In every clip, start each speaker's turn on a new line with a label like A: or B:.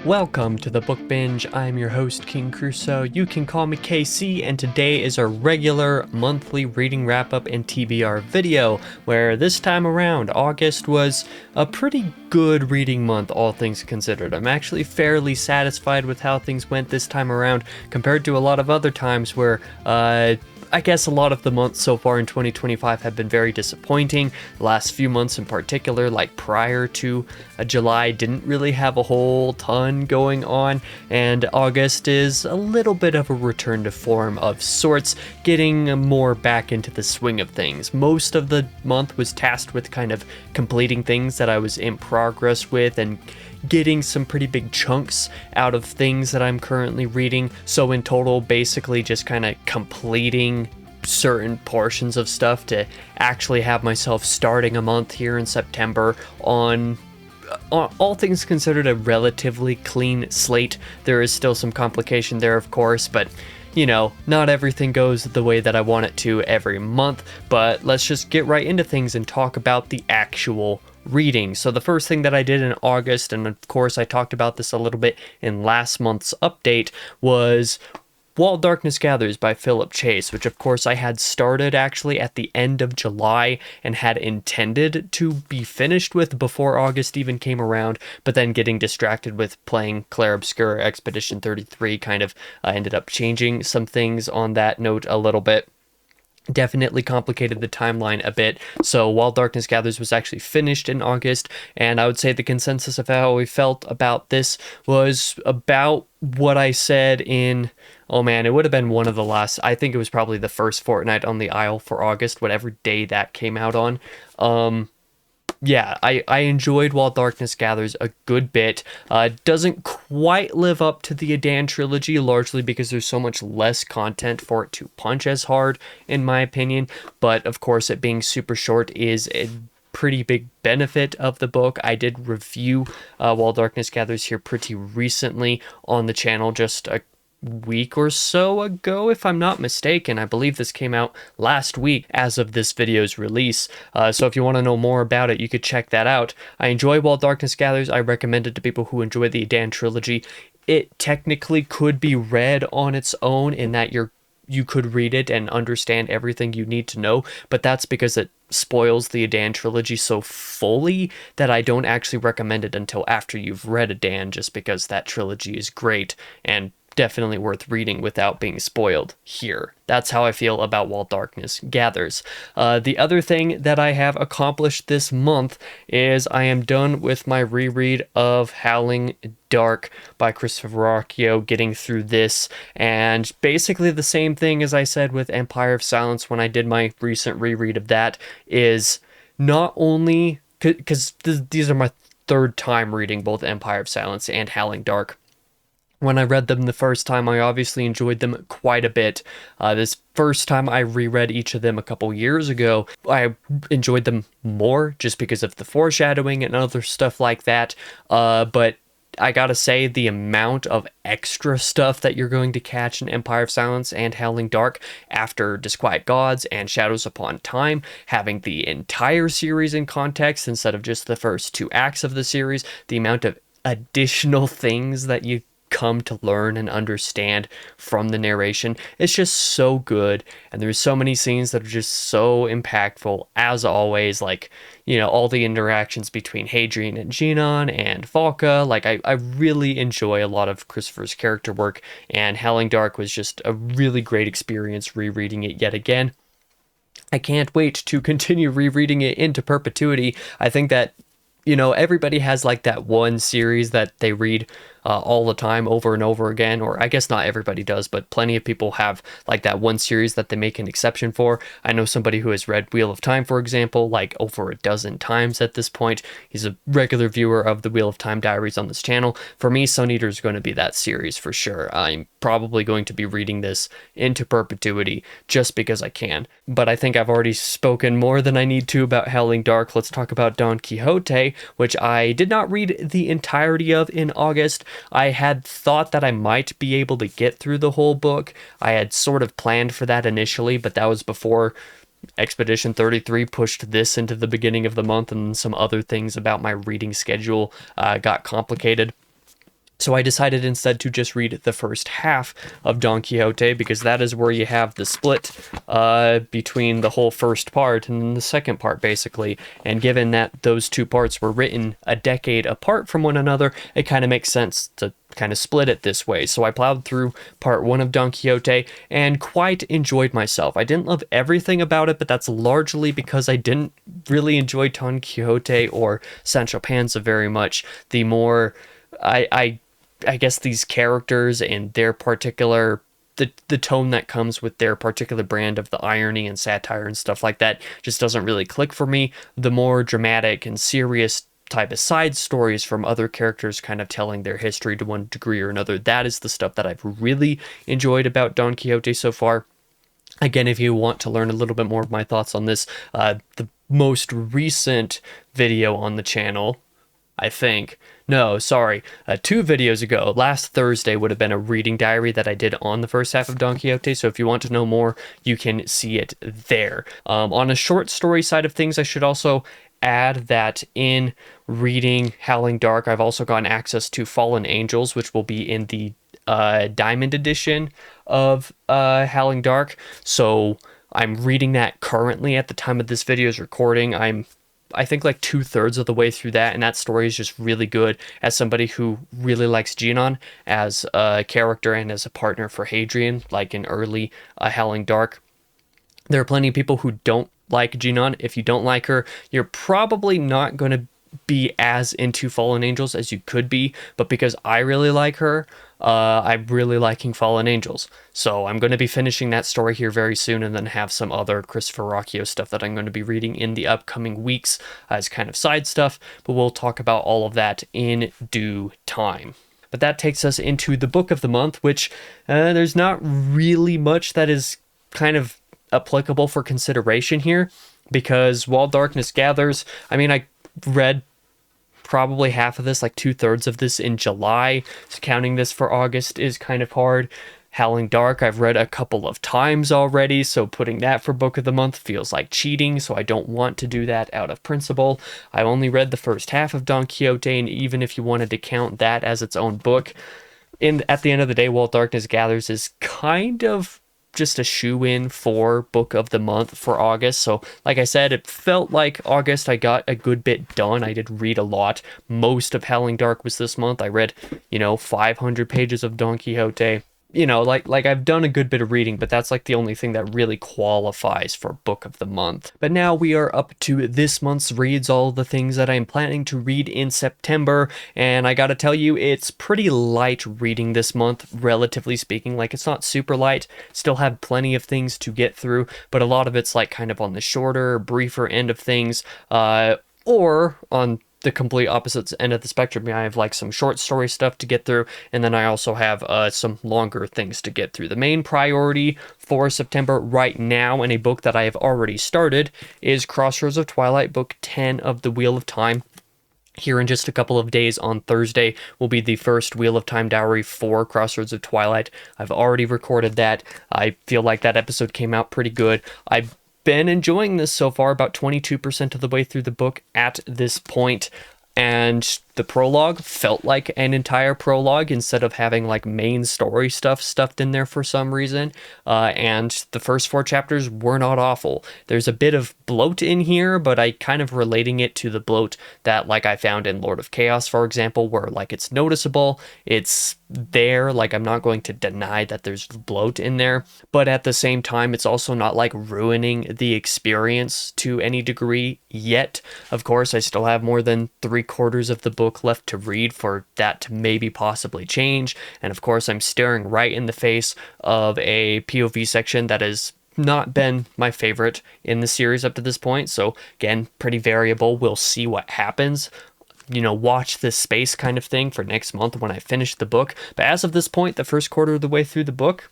A: Welcome to the Book Binge. I'm your host, King Crusoe. You can call me KC, and today is our regular monthly reading wrap-up and TBR video, where this time around, August was a pretty good reading month, all things considered. I'm actually fairly satisfied with how things went this time around, compared to a lot of other times where, I guess a lot of the months so far in 2025 have been very disappointing. The last few months in particular, like prior to July, didn't really have a whole ton going on, and August is a little bit of a return to form of sorts, getting more back into the swing of things. Most of the month was tasked with kind of completing things that I was in progress with and getting some pretty big chunks out of things that I'm currently reading. So in total, basically just kind of completing certain portions of stuff to actually have myself starting a month here in September on all things considered a relatively clean slate. There is still some complication there, of course, but you know, not everything goes the way that I want it to every month. But let's just get right into things and talk about the actual reading. So the first thing that I did in August, and of course I talked about this a little bit in last month's update, was While Darkness Gathers by Philip Chase, which of course I had started actually at the end of July and had intended to be finished with before August even came around, but then getting distracted with playing Clair Obscur Expedition 33 kind of ended up changing some things on that note a little bit. Definitely complicated the timeline a bit. So While Darkness Gathers was actually finished in August, and I would say the consensus of how we felt about this was about what I said in, oh man, it would have been one of the last, I think it was probably the first fortnight on the Isle for August, whatever day that came out on. Yeah, I enjoyed While Darkness Gathers a good bit. Doesn't quite live up to the Adan trilogy, largely because there's so much less content for it to punch as hard, in my opinion. But of course, it being super short is a pretty big benefit of the book. I did review While Darkness Gathers here pretty recently on the channel, just a week or so ago, if I'm not mistaken. I believe this came out last week as of this video's release. So if you want to know more about it, you could check that out. I enjoy While Darkness Gathers. I recommend it to people who enjoy the Adan trilogy. It technically could be read on its own in that you could read it and understand everything you need to know, but that's because it spoils the Adan trilogy so fully that I don't actually recommend it until after you've read Adan, just because that trilogy is great and definitely worth reading without being spoiled here. That's how I feel about While Darkness Gathers. The other thing that I have accomplished this month is I am done with my reread of Howling Dark by Christopher Verrocchio, getting through this, and basically the same thing as I said with Empire of Silence when I did my recent reread of that, is not only, because these are my third time reading both Empire of Silence and Howling Dark. When I read them the first time, I obviously enjoyed them quite a bit. This first time I reread each of them a couple years ago, I enjoyed them more just because of the foreshadowing and other stuff like that. But I gotta say, the amount of extra stuff that you're going to catch in Empire of Silence and Howling Dark after Disquiet Gods and Shadows Upon Time, having the entire series in context instead of just the first two acts of the series, the amount of additional things that you come to learn and understand from the narration, it's just so good. And there's so many scenes that are just so impactful, as always, like, you know, all the interactions between Hadrian and Genon and Valka. Like, I really enjoy a lot of Christopher's character work, and Howling Dark was just a really great experience rereading it yet again. I can't wait to continue rereading it into perpetuity. I think that, you know, everybody has like that one series that they read all the time over and over again, or I guess not everybody does, but plenty of people have like that one series that they make an exception for. I know somebody who has read Wheel of Time, for example, like over a dozen times at this point. He's a regular viewer of the Wheel of Time diaries on this channel. For me, Sun Eater is going to be that series for sure. I'm probably going to be reading this into perpetuity just because I can. But I think I've already spoken more than I need to about Howling Dark. Let's talk about Don Quixote, which I did not read the entirety of in August. I had thought that I might be able to get through the whole book. I had sort of planned for that initially, but that was before Expedition 33 pushed this into the beginning of the month, and some other things about my reading schedule got complicated. So I decided instead to just read the first half of Don Quixote, because that is where you have the split between the whole first part and the second part, basically. And given that those two parts were written a decade apart from one another, it kind of makes sense to kind of split it this way. So I plowed through part one of Don Quixote and quite enjoyed myself. I didn't love everything about it, but that's largely because I didn't really enjoy Don Quixote or Sancho Panza very much. The more I guess these characters and their particular the tone that comes with their particular brand of the irony and satire and stuff like that just doesn't really click for me. The more dramatic and serious type of side stories from other characters kind of telling their history to one degree or another, that is the stuff that I've really enjoyed about Don Quixote so far. Again, if you want to learn a little bit more of my thoughts on this, the most recent video on the channel, I think. No, sorry. 2 videos ago, last Thursday would have been a reading diary that I did on the first half of Don Quixote. So if you want to know more, you can see it there. On a short story side of things, I should also add that in reading Howling Dark, I've also gotten access to Fallen Angels, which will be in the Diamond edition of Howling Dark. So I'm reading that currently at the time of this video's recording. I think like 2/3 of the way through that, and that story is just really good. As somebody who really likes Ginon as a character and as a partner for Hadrian, like in early Howling Dark, there are plenty of people who don't like Ginon. If you don't like her, you're probably not going to be as into Fallen Angels as you could be, but because I really like her, I'm really liking Fallen Angels. So I'm going to be finishing that story here very soon, and then have some other Christopher Rocchio stuff that I'm going to be reading in the upcoming weeks as kind of side stuff, but we'll talk about all of that in due time. But that takes us into the book of the month, which there's not really much that is kind of applicable for consideration here, because While Darkness Gathers, I mean, I read probably half of this, like 2/3 of this in July, so counting this for August is kind of hard. Howling Dark I've read a couple of times already, so putting that for book of the month feels like cheating, so I don't want to do that out of principle. I only read the first half of Don Quixote, and even if you wanted to count that as its own book, at the end of the day, While Darkness Gathers is kind of just a shoe-in for book of the month for August. So like I said, it felt like August I got a good bit done. I did read a lot. Most of Howling Dark was this month. I read 500 pages of Don Quixote. Like I've done a good bit of reading, but that's like the only thing that really qualifies for book of the month. But now we are up to this month's reads, all the things that I'm planning to read in September, and I gotta tell you, it's pretty light reading this month, relatively speaking. Like, it's not super light, still have plenty of things to get through, but a lot of it's like kind of on the shorter, briefer end of things, or on the complete opposite end of the spectrum. I have like some short story stuff to get through, and then I also have some longer things to get through. The main priority for September right now, and a book that I have already started, is Crossroads of Twilight, book 10 of the Wheel of Time. Here in just a couple of days on Thursday will be the first Wheel of Time diary for Crossroads of Twilight. I've already recorded that. I feel like that episode came out pretty good. I've been enjoying this so far, about 22% of the way through the book at this point, and the prologue felt like an entire prologue instead of having like main story stuff stuffed in there for some reason, and the first 4 chapters were not awful. There's a bit of bloat in here, but I kind of relating it to the bloat that like I found in Lord of Chaos, for example, where like it's noticeable, it's there, like I'm not going to deny that there's bloat in there, but at the same time it's also not like ruining the experience to any degree yet. Of course, I still have more than 3/4 of the book left to read for that to maybe possibly change, and of course I'm staring right in the face of a POV section that has not been my favorite in the series up to this point, so again, pretty variable. We'll see what happens. Watch this space kind of thing for next month when I finish the book. But as of this point, the first quarter of the way through the book,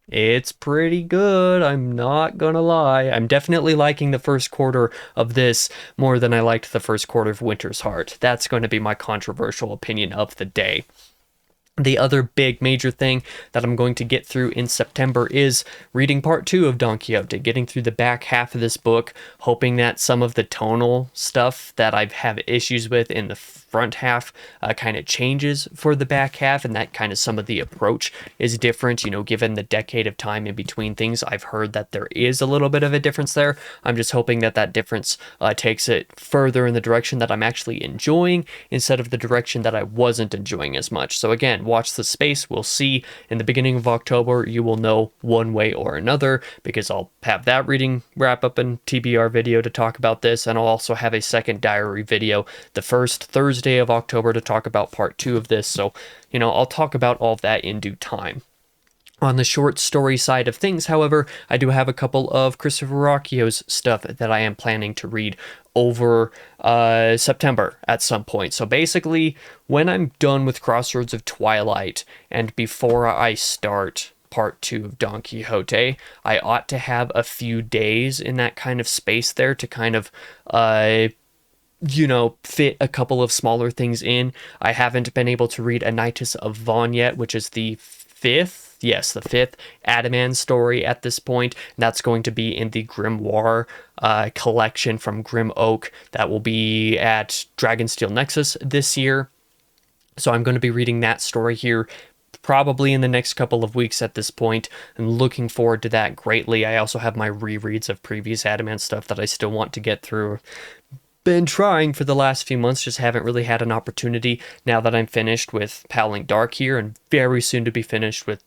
A: it's pretty good, I'm not gonna lie. I'm definitely liking the first quarter of this more than I liked the first quarter of Winter's Heart. That's going to be my controversial opinion of the day. The other big major thing that I'm going to get through in September is reading part 2 of Don Quixote, getting through the back half of this book, hoping that some of the tonal stuff that I've had issues with in the front half kind of changes for the back half, and that kind of some of the approach is different, given the decade of time in between things. I've heard that there is a little bit of a difference there. I'm just hoping that that difference takes it further in the direction that I'm actually enjoying instead of the direction that I wasn't enjoying as much. So again, watch the space. We'll see in the beginning of October. You will know one way or another, because I'll have that reading wrap up and TBR video to talk about this, and I'll also have a second diary video the first Thursday of October to talk about part 2 of this. So, I'll talk about all of that in due time. On the short story side of things, however, I do have a couple of Christopher Rocchio's stuff that I am planning to read over September at some point. So basically, when I'm done with Crossroads of Twilight and before I start part 2 of Don Quixote, I ought to have a few days in that kind of space there to kind of fit a couple of smaller things in. I haven't been able to read Anitis of Vaughn yet, which is the fifth Adaman story at this point. And that's going to be in the Grimoire collection from Grim Oak that will be at Dragonsteel Nexus this year. So I'm going to be reading that story here probably in the next couple of weeks at this point, and looking forward to that greatly. I also have my rereads of previous Adaman stuff that I still want to get through. Been trying for the last few months, just haven't really had an opportunity now that I'm finished with Howling Dark here, and very soon to be finished with,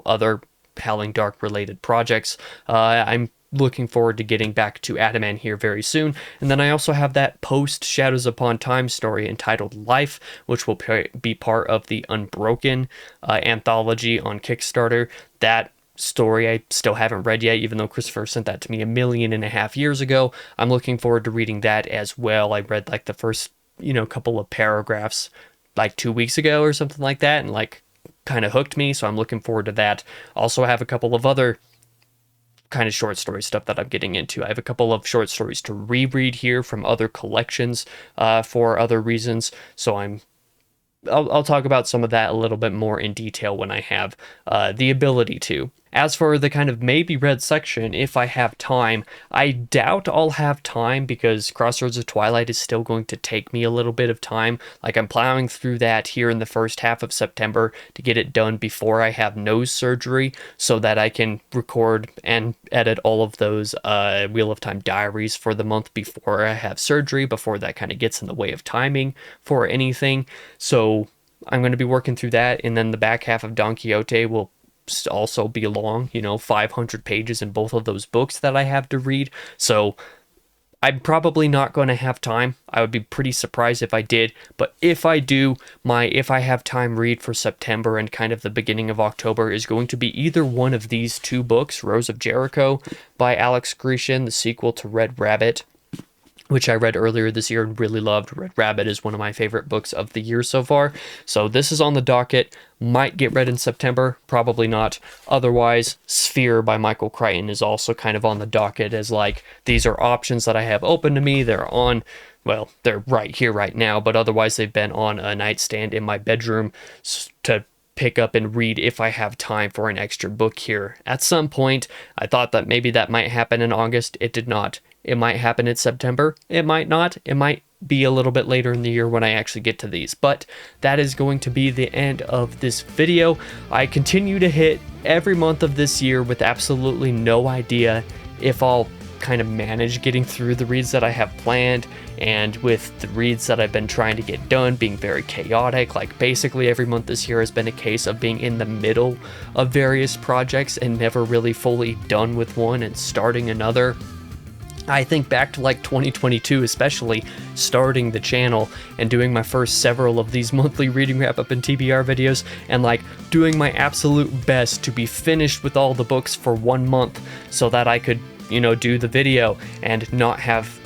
A: other Howling Dark related projects. I'm looking forward to getting back to Adaman here very soon. And then I also have that post Shadows Upon Time story entitled Life, which will be part of the Unbroken anthology on Kickstarter. That story I still haven't read yet, even though Christopher sent that to me 1.5 million years ago. I'm looking forward to reading that as well. I read like the first, couple of paragraphs like 2 weeks ago or something like that, and kind of hooked me, so I'm looking forward to that. Also have a couple of other kind of short story stuff that I'm getting into. I have a couple of short stories to reread here from other collections for other reasons, so I'll talk about some of that a little bit more in detail when I have the ability to. As for the kind of maybe read section, if I have time, I doubt I'll have time because Crossroads of Twilight is still going to take me a little bit of time. I'm plowing through that here in the first half of September to get it done before I have nose surgery, so that I can record and edit all of those Wheel of Time diaries for the month before I have surgery, before that kind of gets in the way of timing for anything. So I'm going to be working through that, and then the back half of Don Quixote will also be long, 500 pages in both of those books that I have to read. So I'm probably not going to have time. I would be pretty surprised if I did. But if I do, my if I have time read for September and kind of the beginning of October is going to be either one of these 2 books, Rose of Jericho by Alex Grecian, the sequel to Red Rabbit, which I read earlier this year and really loved. Red Rabbit is one of my favorite books of the year so far. So this is on the docket. Might get read in September, probably not. Otherwise, Sphere by Michael Crichton is also kind of on the docket as these are options that I have open to me. They're right here right now, but otherwise they've been on a nightstand in my bedroom to pick up and read if I have time for an extra book here. At some point, I thought that maybe that might happen in August. It did not. It might happen in September. It might not. It might be a little bit later in the year when I actually get to these. But that is going to be the end of this video. I continue to hit every month of this year with absolutely no idea if I'll kind of manage getting through the reads that I have planned, and with the reads that I've been trying to get done being very chaotic. Basically every month this year has been a case of being in the middle of various projects and never really fully done with one and starting another. I think back to 2022, especially starting the channel and doing my first several of these monthly reading wrap up and TBR videos, and doing my absolute best to be finished with all the books for 1 month so that I could, do the video and not have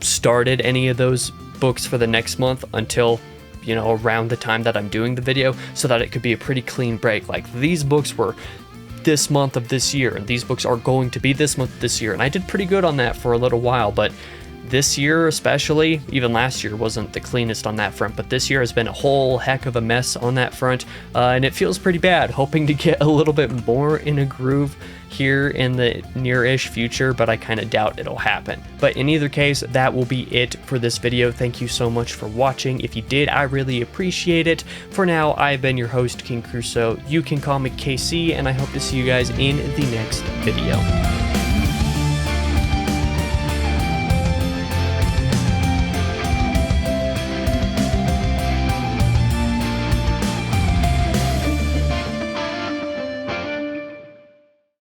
A: started any of those books for the next month until, around the time that I'm doing the video, so that it could be a pretty clean break. These books were this month of this year, and these books are going to be this month this year, and I did pretty good on that for a little while, but this year especially, even last year wasn't the cleanest on that front, but this year has been a whole heck of a mess on that front, and it feels pretty bad. Hoping to get a little bit more in a groove here in the near-ish future, but I kind of doubt it'll happen. But in either case, that will be it for this video. Thank you so much for watching. If you did, I really appreciate it. For now, I've been your host, King Crusoe. You can call me KC, and I hope to see you guys in the next video.